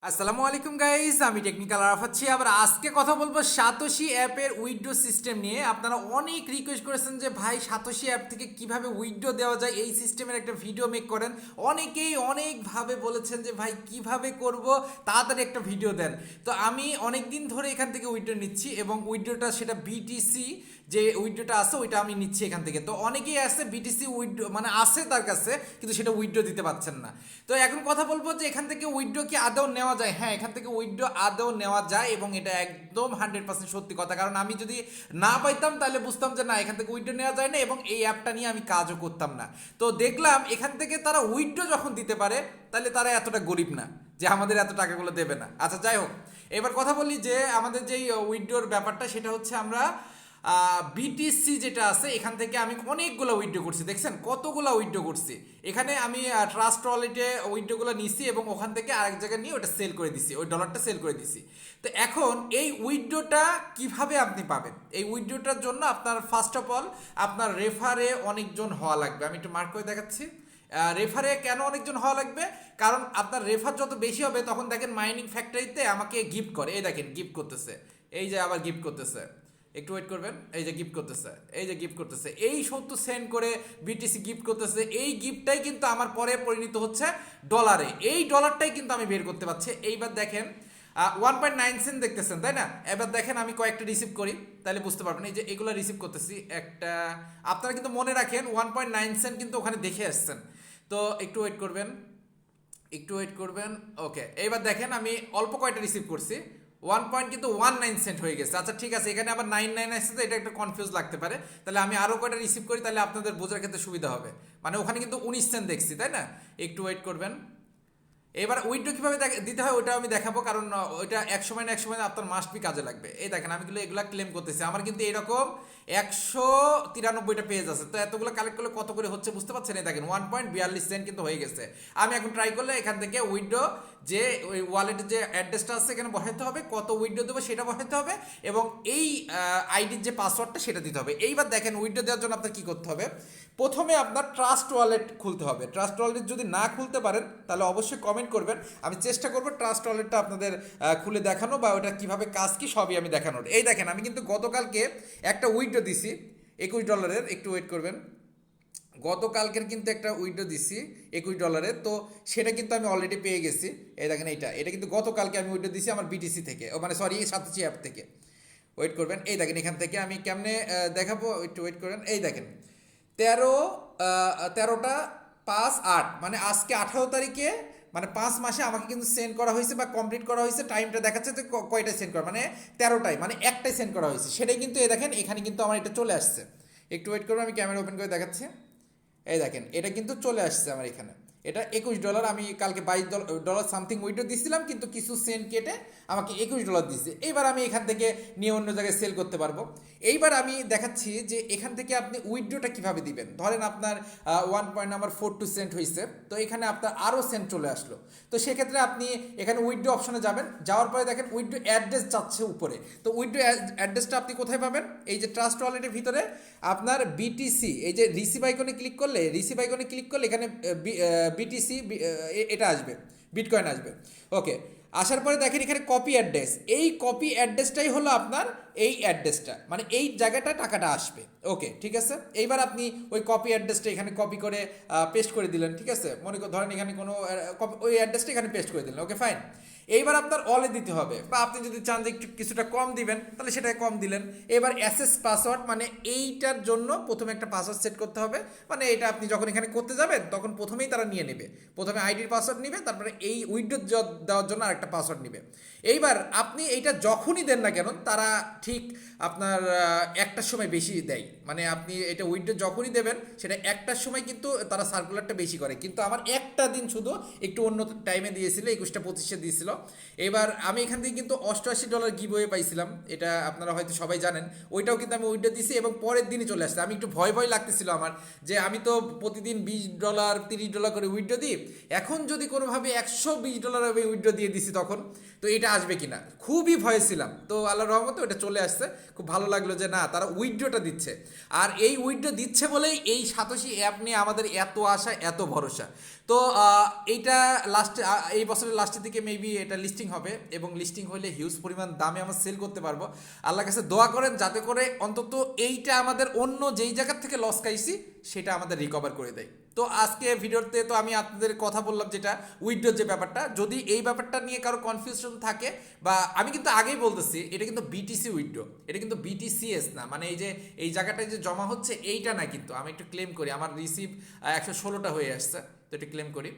আসসালামু আলাইকুম গাইস, আমি টেকনিক্যাল আরাফাত আবার আজকে কথা বলবো সাতোশি অ্যাপের উইথড্র সিস্টেম নিয়ে। আপনারা অনেক রিকোয়েস্ট করেছেন যে ভাই সাতোশি অ্যাপ থেকে কিভাবে উইথড্র দেওয়া যায় এই সিস্টেমের একটা ভিডিও মেক করেন। অনেকেই অনেকভাবে বলেছেন যে ভাই কিভাবে করব, তাড়াতাড়ি একটা ভিডিও দেন। তো আমি অনেক দিন ধরে এখান থেকে উইথড্র নিচ্ছি এবং উইথড্রটা সেটা বিটিসি যে উইথড্রটা আছে ওইটা আমি নিচ্ছি এখান থেকে। তো অনেকেই আছে বিটিসি উইথড্র মানে আছে তার কাছে, কিন্তু সেটা উইথড্র দিতে পারছেন না। তো এখন কথা বলবো যে এখান থেকে উইথড্র কি আদৌ নেওয়া যায়? হ্যাঁ, এখান থেকে উইথড্র আদৌ নেওয়া যায় এবং এটা একদম 100% সত্যি কথা। কারণ আমি যদি না পাইতাম তাহলে বুঝতাম যে না, এখান থেকে উইথড্র নেওয়া যায় না এবং এই অ্যাপটা নিয়ে আমি কাজও করতাম না। তো দেখলাম এখান থেকে তারা উইথড্র যখন দিতে পারে তাহলে তারা এতটা গরিব না যে আমাদের এত টাকাগুলো দেবে না। আচ্ছা, যাই হোক, এবার কথা বলি যে আমাদের যেই উইথড্রর ব্যাপারটা সেটা হচ্ছে আমরা বিটিসি যেটা আছে এখান থেকে আমি অনেকগুলো উইথড্র করছি। দেখছেন কতগুলো উইথড্র করছি। এখানে আমি ট্রাস্ট ওয়ালেটে উইথড্রগুলো নিছি এবং ওখান থেকে আরেক জায়গায় নিয়ে ওটা সেল করে দিছি, ওই ডলারটা সেল করে দিছি। তো এখন এই উইথড্রটা কিভাবে আপনি পাবেন? এই উইথড্রটার জন্য আপনার ফার্স্ট অফ অল আপনার রেফারে অনেকজন হওয়া লাগবে। আমি একটু মার্ক করে দেখাচ্ছি। রেফারে কেন অনেকজন হওয়া লাগবে? কারণ আপনার রেফার যত বেশি হবে তখন দেখেন মাইনিং ফ্যাক্টরিতে আমাকে গিফট করে, এই দেখেন গিফট করতেছে, এই যে আবার গিফট করতেছে, একটু ওয়েট করবেন, এই যে গিফট করতেছে, এই যে গিফট করতেছে, এই 70 সেন্ট করে বিটিসি গিফট করতেছে। এই গিফটটাই কিন্তু আমার পরে পরিণত হচ্ছে ডলারে। এই ডলারটাই কিন্তু আমি বের করতে পারছি। এইবার দেখেন 1.9 সেন্ট দেখতেছেন, তাই না? এবার দেখেন আমি কয়েকটা রিসিভ করি, তাহলে বুঝতে পারবেন। এই যে এগুলো রিসিভ করতেছি একটা, আপনারা কিন্তু মনে রাখেন 1.9 সেন্ট কিন্তু ওখানে দেখে আসছেন। তো একটু ওয়েট করবেন, একটু ওয়েট করবেন। ওকে, এইবার দেখেন আমি অল্প কয়টা রিসিভ করছি, 1.19 সেন্ট হয়ে গেছে। আচ্ছা ঠিক আছে, এখানে আবার 99 আসছে, তো এটা একটা কনফিউজ লাগতে পারে। তাহলে আমি আরও কয়টা রিসিভ করি, তাহলে আপনাদের বোঝার ক্ষেত্রে সুবিধা হবে। মানে ওখানে কিন্তু 19 সেন্ট দেখছি, তাই না? একটু ওয়েট করবেন। এবার উইথড্র কীভাবে দিতে হয় ওটা আমি দেখাবো, কারণ ওইটা এক সময় না এক সময় আপনার মাস্ট বি কাজে লাগবে। এই দেখেন আমি কিন্তু এগুলো ক্লেম করতেছি, আমার কিন্তু এরকম 193টা পেজ আছে। তো এতগুলো কালেক্ট করলে কত করে হচ্ছে বুঝতে পারছেন? এই দেখেন 1.42 সেন্ট কিন্তু হয়ে গেছে। আমি এখন ট্রাই করলে এখান থেকে উইথড্র যে ওই ওয়ালেটের যে অ্যাড্রেসটা আছে এখানে বসাতে হবে, কত উইথড্র দেবো সেটা বসাতে হবে এবং এই আইডির যে পাসওয়ার্ডটা সেটা দিতে হবে। এইবার দেখেন উইথড্র দেওয়ার জন্য আপনার কী করতে হবে। প্রথমে আপনার ট্রাস্ট ওয়ালেট খুলতে হবে। ট্রাস্ট ওয়ালেট যদি না খুলতে পারেন তাহলে অবশ্যই কমেন্ট করবেন, আমি চেষ্টা করবো ট্রাস্ট ওয়ালেটটা আপনাদের খুলে দেখানো বা ওটা কীভাবে কাজ কি সবই আমি দেখানোর। এই দেখেন আমি কিন্তু গতকালকে একটা উইথড্র দিছি $21। একটু ওয়েট করবেন। গতকালকের কিন্তু একটা উইথড্র দিছি $21, তো সেটা কিন্তু আমি অলরেডি পেয়ে গেছি। এই দেখেন এটা কিন্তু গতকালকে আমি উইথড্র দিছি আমার বিটিসি থেকে, মানে সরি সাতোশি অ্যাপ থেকে। ওয়েট করবেন, এই দেখেন এখান থেকে আমি কেমনে দেখাবো, একটু ওয়েট করেন। এই দেখেন 13টা 5-8 মানে আজকে 18 তারিখে, মানে 5 মাসে আমাকে কিন্তু সেন্ড করা হয়েছে বা কমপ্লিট করা হয়েছে। টাইমটা দেখাচ্ছে যে কয়টায় সেন্ড করা, মানে 13টায়, মানে একটাই সেন্ড করা হয়েছে। সেটাই কিন্তু এই দেখেন এখানে কিন্তু আমার এটা চলে আসছে। একটু ওয়েট করবো, আমি ক্যামেরা ওপেন করে দেখাচ্ছি। এই দেখেন এটা কিন্তু চলে আসছে আমার এখানে। এটা $21, আমি কালকে $22 সামথিং উইথড্র দিয়েছিলাম, কিন্তু কিছু সেন্ট কেটে আমাকে $21 দিচ্ছে। এইবার আমি এখান থেকে নিয়ে অন্য জায়গায় সেল করতে পারবো। এইবার আমি দেখাচ্ছি যে এখান থেকে আপনি উইথড্রটা কীভাবে দিবেন। ধরেন আপনার 1.42 সেন্ট হয়েছে, তো এখানে আপনার আরও সেন্ট চলে আসলো। তো সেক্ষেত্রে আপনি এখানে উইথড্র অপশনে যাবেন, যাওয়ার পরে দেখেন উইথড্র অ্যাড্রেস যাচ্ছে উপরে। তো উইথড্র অ্যাড্রেসটা আপনি কোথায় পাবেন? এই যে ট্রাস্ট ওয়ালেটের ভিতরে আপনার বিটিসি, এই যে রিসিভ আইকনে ক্লিক করলে এখানে বিটিসি এটা আসবে, বিটকয়েন আসবে। ওকে, আসার পরে দেখেন এখানে কপি অ্যাড্রেস, এই কপি অ্যাড্রেসটাই হলো আপনার এই অ্যাড্রেসটা, মানে এই জায়গাটা টাকাটা আসবে। ওকে ঠিক আছে, এইবার আপনি ওই কপি অ্যাড্রেসটা এখানে কপি করে পেস্ট করে দিলেন। ঠিক আছে, মনে ধরেন এখানে কোনো ওই অ্যাড্রেসটা এখানে পেস্ট করে দিলেন। ওকে ফাইন, এইবার আপনার অলে দিতে হবে, বা আপনি যদি চান যে একটু কিছুটা কম দিবেন তাহলে সেটা কম দিলেন। এবার অ্যাসেস পাসওয়ার্ড, মানে এইটার জন্য প্রথমে একটা পাসওয়ার্ড সেট করতে হবে। মানে এটা আপনি যখন এখানে করতে যাবেন তখন প্রথমেই তারা নিয়ে নেবে, প্রথমে আইডির পাসওয়ার্ড নেবে, তারপরে এই উইথড্র দেওয়ার জন্য আরেকটা পাসওয়ার্ড নেবে। এইবার আপনি এইটা যখনই দেন না কেন তারা ঠিক আপনার একটার সময় বেশি দেয়, মানে আপনি এটা উইথড্র যখনই দেবেন সেটা একটার সময় কিন্তু তারা সার্কুলারটা বেশি করে। কিন্তু আমার একটা দিন শুধু একটু অন্য টাইমে দিয়েছিল, 21টা 25 দিয়েছিল। এবার আমি এখান থেকে কিন্তু $88 গিভওয়ে পাইছিলাম, এটা আপনারা হয়তো সবাই জানেন। ওইটাও কিন্তু আমি উইথড্র দিছি এবং পরের দিনই চলে আসছে। আমি একটু ভয় লাগতেছিল আমার, যে আমি তো প্রতিদিন $20 $30 করে উইথড্র দিই, এখন যদি কোনোভাবে $120 আমি উইথড্র দিয়ে দিছি তখন তো এটা আসবে কিনা খুবই ভয় ছিলাম। তো আল্লাহর রহমতে ওটা চলে চলে আসছে, খুব ভালো লাগলো যে না তারা উইথড্রটা দিচ্ছে। আর এই উইথড্র দিচ্ছে বলেই এই সাতোশি অ্যাপ নিয়ে আমাদের এত আশা, এত ভরসা। তো এইটা লাস্টে, এই বছরের লাস্টের দিকে মেবি এটা লিস্টিং হবে, এবং লিস্টিং হলে হিউজ পরিমাণ দামে আমরা সেল করতে পারবো। আল্লাহর কাছে দোয়া করেন যাতে করে অন্তত এইটা আমাদের অন্য যেই জায়গার থেকে লস খাইছি সেটা আমাদের রিকভার করে দেয়। তো আজকে ভিডিওতে তো আমি আপনাদের কথা বললাম যেটা উইথড্রর যে ব্যাপারটা, যদি এই ব্যাপারটা নিয়ে কারো কনফিউশন থাকে, বা আমি কিন্তু আগেই বলতেছি এটা কিন্তু বিটিসি উইথড্র, এটা কিন্তু বিটিসিএস না, মানে এই যে এই জায়গাটায় যে জমা হচ্ছে এইটা না। কিন্তু আমি একটু ক্লেম করি, আমার রিসিভ 116টা হয়ে আসছে, তো এটা ক্লেম করি।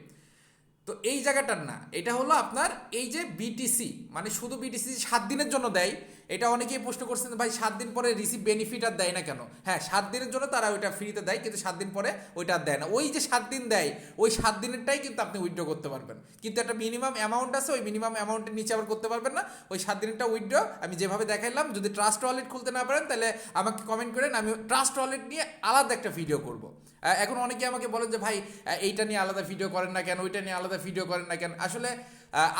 তো এই জায়গাটার না, এটা হলো আপনার এই যে বিটিসি, মানে শুধু বিটিসি 7 দিনের জন্য দেয়। এটা অনেকেই প্রশ্ন করছেন ভাই 7 দিন পরে রিসিভ বেনিফিট আর দেয় না কেন? হ্যাঁ, 7 দিনের জন্য তারা ওইটা ফ্রিতে দেয়, কিন্তু 7 দিন পরে ওইটা আর দেয় না। ওই যে 7 দিন দেয়, ওই 7 দিনেরটাই কিন্তু আপনি উইথড্র করতে পারবেন, কিন্তু একটা মিনিমাম অ্যামাউন্ট আছে, ওই মিনিমাম অ্যামাউন্টের নিচে আবার করতে পারবেন না। ওই 7 দিনেরটা উইথড্র আমি যেভাবে দেখাইলাম, যদি ট্রাস্ট ওয়ালেট খুলতে না পারেন তাহলে আমাকে কমেন্ট করেন, আমি ট্রাস্ট ওয়ালেট নিয়ে আলাদা একটা ভিডিও করব। এখন অনেকে আমাকে বলেন যে ভাই এইটা নিয়ে আলাদা ভিডিও করেন না কেন, ওইটা নিয়ে আলাদা ভিডিও করেন না কেন। আসলে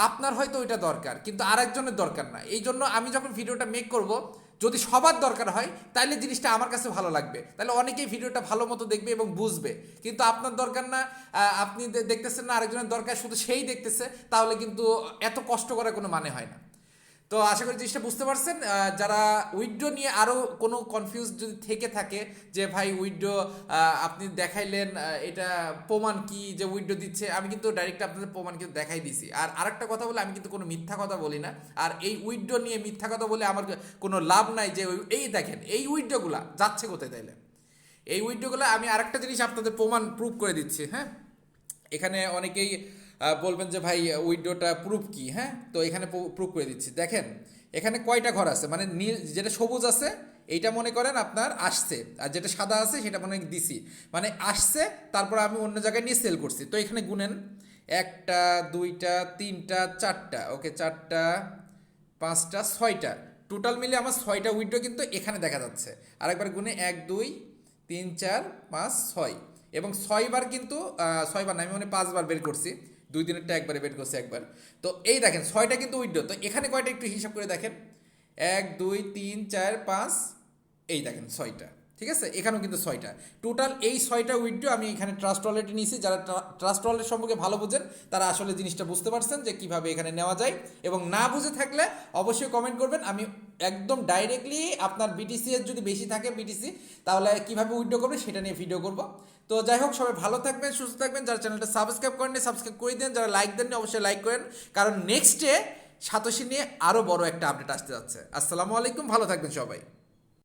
আপনার হয়তো ওইটা দরকার, কিন্তু আরেকজনের দরকার না। এই জন্য আমি যখন ভিডিওটা মেক করব, যদি সবার দরকার হয় তাহলে জিনিসটা আমার কাছে ভালো লাগবে, তাহলে অনেকেই ভিডিওটা ভালো মতো দেখবে এবং বুঝবে। কিন্তু আপনার দরকার না, আপনি দেখতেছেন না, আরেকজনের দরকার, শুধু সেই দেখতেছে, তাহলে কিন্তু এত কষ্ট করার কোনো মানে হয় না। তো আশা করি জিনিসটা বুঝতে পারছেন। যারা উইথড্র নিয়ে আরও কোনো কনফিউজ যদি থেকে থাকে যে ভাই উইথড্র আপনি দেখাইলেন, এটা প্রমাণ কি যে উইথড্র দিচ্ছে, আমি কিন্তু ডাইরেক্ট আপনাদের প্রমাণ কিন্তু দেখাই দিছি। আর আরেকটা কথা বলে, আমি কিন্তু কোনো মিথ্যা কথা বলি না। আর এই উইথড্র নিয়ে মিথ্যা কথা বলে আমার কোনো লাভ নাই। যে এই দেখেন এই উইথড্রগুলা যাচ্ছে কোথায় তাইলে, এই উইথড্রগুলো আমি আরেকটা জিনিস আপনাদের প্রুভ করে দিচ্ছি। হ্যাঁ, এখানে অনেকেই বলবেন যে ভাই উইথড্রটা প্রুফ কি? হ্যাঁ, তো এখানে প্রুফ করে দিচ্ছি। দেখেন এখানে কয়টা ঘর আছে, মানে নীল যেটা সবুজ আছে এইটা মনে করেন আপনার আসছে, আর যেটা সাদা আছে সেটা মনে দিছি, মানে আসছে, তারপর আমি অন্য জায়গায় নিয়ে সেল করছি। তো এখানে গুনেন 1টা 2টা 3টা 4টা, ওকে 4টা 5টা 6টা, টোটাল মিলে আমার 6টা উইথড্র কিন্তু এখানে দেখা যাচ্ছে। আরেকবার গুনে 1 2 3 4 5 6, এবং 6বার কিন্তু 6বার না, আমি মানে 5বার বের করছি, 2 দিনেরটা একবারে বের করছি একবার। তো এই দেখেন 6টা কিন্তু উইথড্র। তো এখানে কয়টা একটু হিসাব করে দেখেন, 1 2 3 4 5, এই দেখেন 6টা, ঠিক আছে, এখানেও কিন্তু 6টা। টোটাল এই 6টা উইথড্র আমি এখানে ট্রাস্ট ওয়ালেটে নিয়েছি। যারা ট্রাস্ট ওয়ালেট সম্পর্কে ভালো বুঝেন তারা আসলে জিনিসটা বুঝতে পারছেন যে কিভাবে এখানে নেওয়া যায়, এবং না বুঝে থাকলে অবশ্যই কমেন্ট করবেন। আমি একদম ডাইরেক্টলি আপনার বিটিসি এর যদি বেশি থাকে বিটিসি, তাহলে কিভাবে উইথড্র করবে সেটা নিয়ে ভিডিও করব। তো যাই হোক, সবাই ভালো থাকবেন, সুস্থ থাকবেন। যারা চ্যানেলটা সাবস্ক্রাইব করেননি সাবস্ক্রাইব করে দেন, যারা লাইক দেননি অবশ্যই লাইক করেন, কারণ নেক্সটে সাতোশি নিয়ে আরও বড় একটা আপডেট আসতে যাচ্ছে। আসসালামু আলাইকুম, ভালো থাকবেন সবাই।